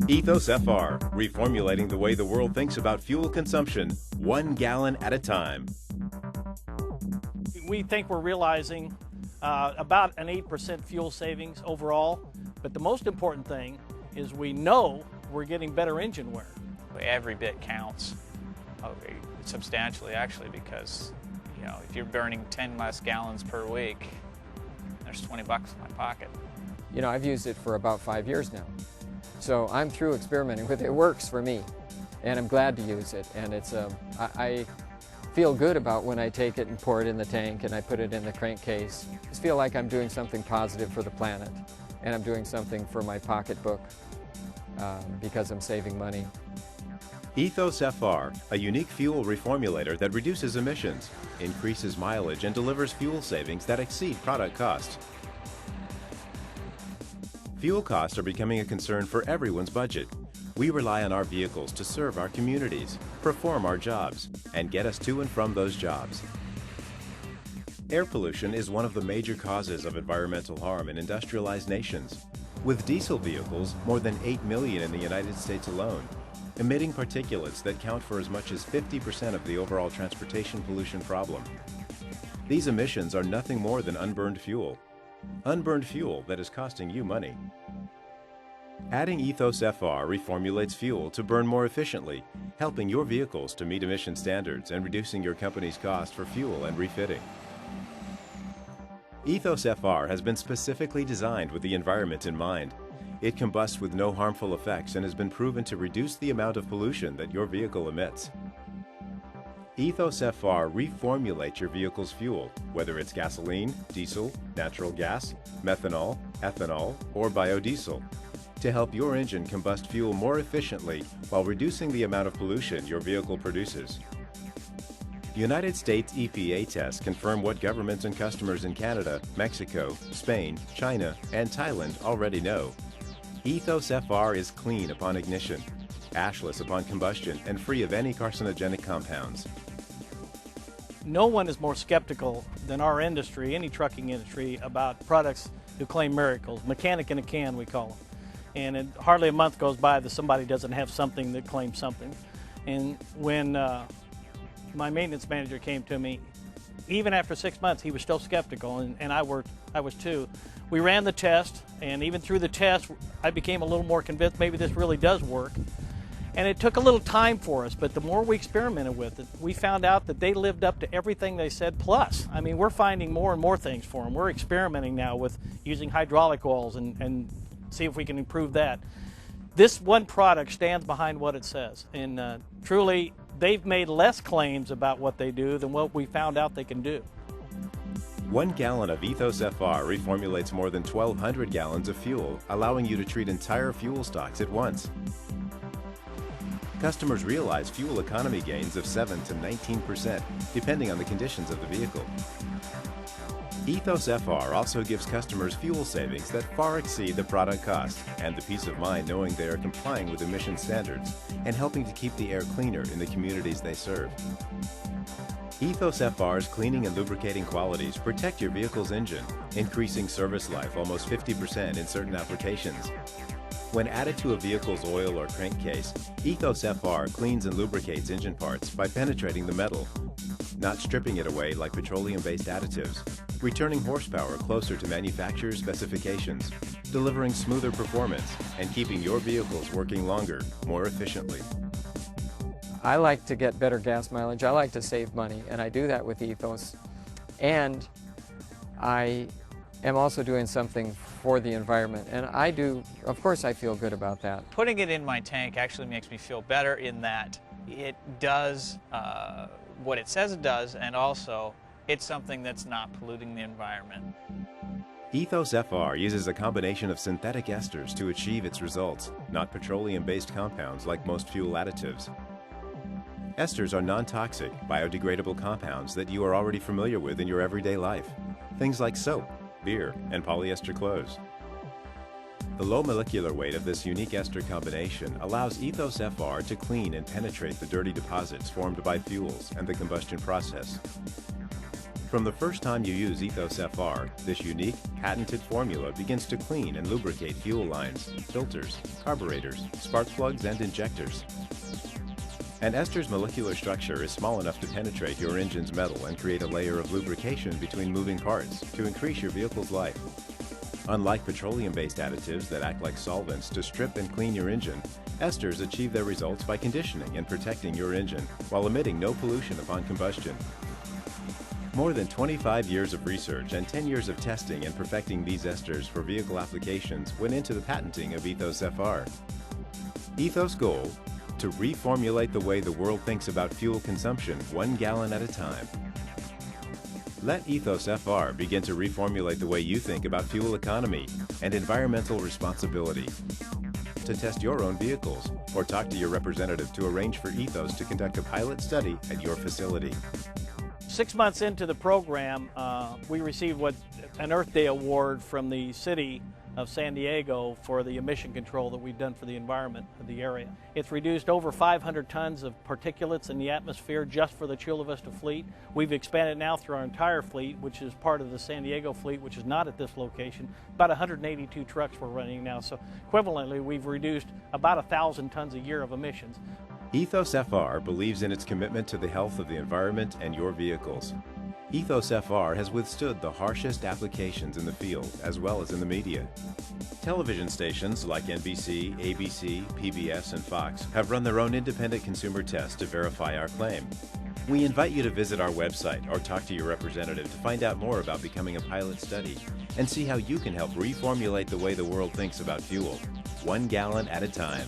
Ethos FR, reformulating the way the world thinks about fuel consumption, 1 gallon at a time. We think we're realizing about an 8% fuel savings overall, but the most important thing is we know we're getting better engine wear. Every bit counts substantially, actually, because if you're burning 10 less gallons per week, there's 20 bucks in my pocket. I've used it for about 5 years now. So I'm through experimenting with it. It works for me, and I'm glad to use it. And I feel good about when I take it and pour it in the tank and I put it in the crankcase. I just feel like I'm doing something positive for the planet, and I'm doing something for my pocketbook because I'm saving money. Ethos FR, a unique fuel reformulator that reduces emissions, increases mileage, and delivers fuel savings that exceed product cost. Fuel costs are becoming a concern for everyone's budget. We rely on our vehicles to serve our communities, perform our jobs, and get us to and from those jobs. Air pollution is one of the major causes of environmental harm in industrialized nations, with diesel vehicles more than 8 million in the United States alone, emitting particulates that count for as much as 50% of the overall transportation pollution problem. These emissions are nothing more than unburned fuel. Unburned fuel that is costing you money. Adding Ethos FR reformulates fuel to burn more efficiently, helping your vehicles to meet emission standards and reducing your company's cost for fuel and refitting. Ethos FR has been specifically designed with the environment in mind. It combusts with no harmful effects and has been proven to reduce the amount of pollution that your vehicle emits. Ethos FR reformulates your vehicle's fuel, whether it's gasoline, diesel, natural gas, methanol, ethanol, or biodiesel, to help your engine combust fuel more efficiently while reducing the amount of pollution your vehicle produces. United States EPA tests confirm what governments and customers in Canada, Mexico, Spain, China, and Thailand already know. Ethos FR is clean upon ignition, ashless upon combustion, and free of any carcinogenic compounds. No one is more skeptical than our industry, any trucking industry, about products who claim miracles. Mechanic in a can, we call them. And hardly a month goes by that somebody doesn't have something that claims something. And when my maintenance manager came to me, even after 6 months, he was still skeptical, and I was too. We ran the test, and even through the test, I became a little more convinced maybe this really does work. And it took a little time for us, but the more we experimented with it, we found out that they lived up to everything they said plus. I mean, we're finding more and more things for them. We're experimenting now with using hydraulic oils and see if we can improve that. This one product stands behind what it says, and truly, they've made less claims about what they do than what we found out they can do. 1 gallon of Ethos FR reformulates more than 1,200 gallons of fuel, allowing you to treat entire fuel stocks at once. Customers realize fuel economy gains of 7 to 19%, depending on the conditions of the vehicle. Ethos FR also gives customers fuel savings that far exceed the product cost, and the peace of mind knowing they are complying with emission standards and helping to keep the air cleaner in the communities they serve. Ethos FR's cleaning and lubricating qualities protect your vehicle's engine, increasing service life almost 50% in certain applications. When added to a vehicle's oil or crankcase, Ethos FR cleans and lubricates engine parts by penetrating the metal, not stripping it away like petroleum-based additives, returning horsepower closer to manufacturer's specifications, delivering smoother performance, and keeping your vehicles working longer, more efficiently. I like to get better gas mileage. I like to save money, and I do that with Ethos. And I am also doing something for the environment, and of course I feel good about that. Putting it in my tank actually makes me feel better in that it does what it says it does, and also it's something that's not polluting the environment. Ethos FR uses a combination of synthetic esters to achieve its results, not petroleum-based compounds like most fuel additives. Esters are non-toxic, biodegradable compounds that you are already familiar with in your everyday life. Things like soap, beer, and polyester clothes. The low molecular weight of this unique ester combination allows Ethos FR to clean and penetrate the dirty deposits formed by fuels and the combustion process. From the first time you use Ethos FR, this unique, patented formula begins to clean and lubricate fuel lines, filters, carburetors, spark plugs, and injectors. An ester's molecular structure is small enough to penetrate your engine's metal and create a layer of lubrication between moving parts to increase your vehicle's life. Unlike petroleum-based additives that act like solvents to strip and clean your engine, esters achieve their results by conditioning and protecting your engine while emitting no pollution upon combustion. More than 25 years of research and 10 years of testing and perfecting these esters for vehicle applications went into the patenting of Ethos FR. Ethos' goal: to reformulate the way the world thinks about fuel consumption 1 gallon at a time. Let Ethos FR begin to reformulate the way you think about fuel economy and environmental responsibility. To test your own vehicles, or talk to your representative to arrange for Ethos to conduct a pilot study at your facility. 6 months into the program, we received an Earth Day award from the city of San Diego for the emission control that we've done for the environment of the area. It's reduced over 500 tons of particulates in the atmosphere just for the Chula Vista fleet. We've expanded now through our entire fleet, which is part of the San Diego fleet, which is not at this location. About 182 trucks we're running now, so equivalently we've reduced about 1,000 tons a year of emissions. Ethos FR believes in its commitment to the health of the environment and your vehicles. Ethos FR has withstood the harshest applications in the field as well as in the media. Television stations like NBC, ABC, PBS, and Fox have run their own independent consumer tests to verify our claim. We invite you to visit our website or talk to your representative to find out more about becoming a pilot study and see how you can help reformulate the way the world thinks about fuel, 1 gallon at a time.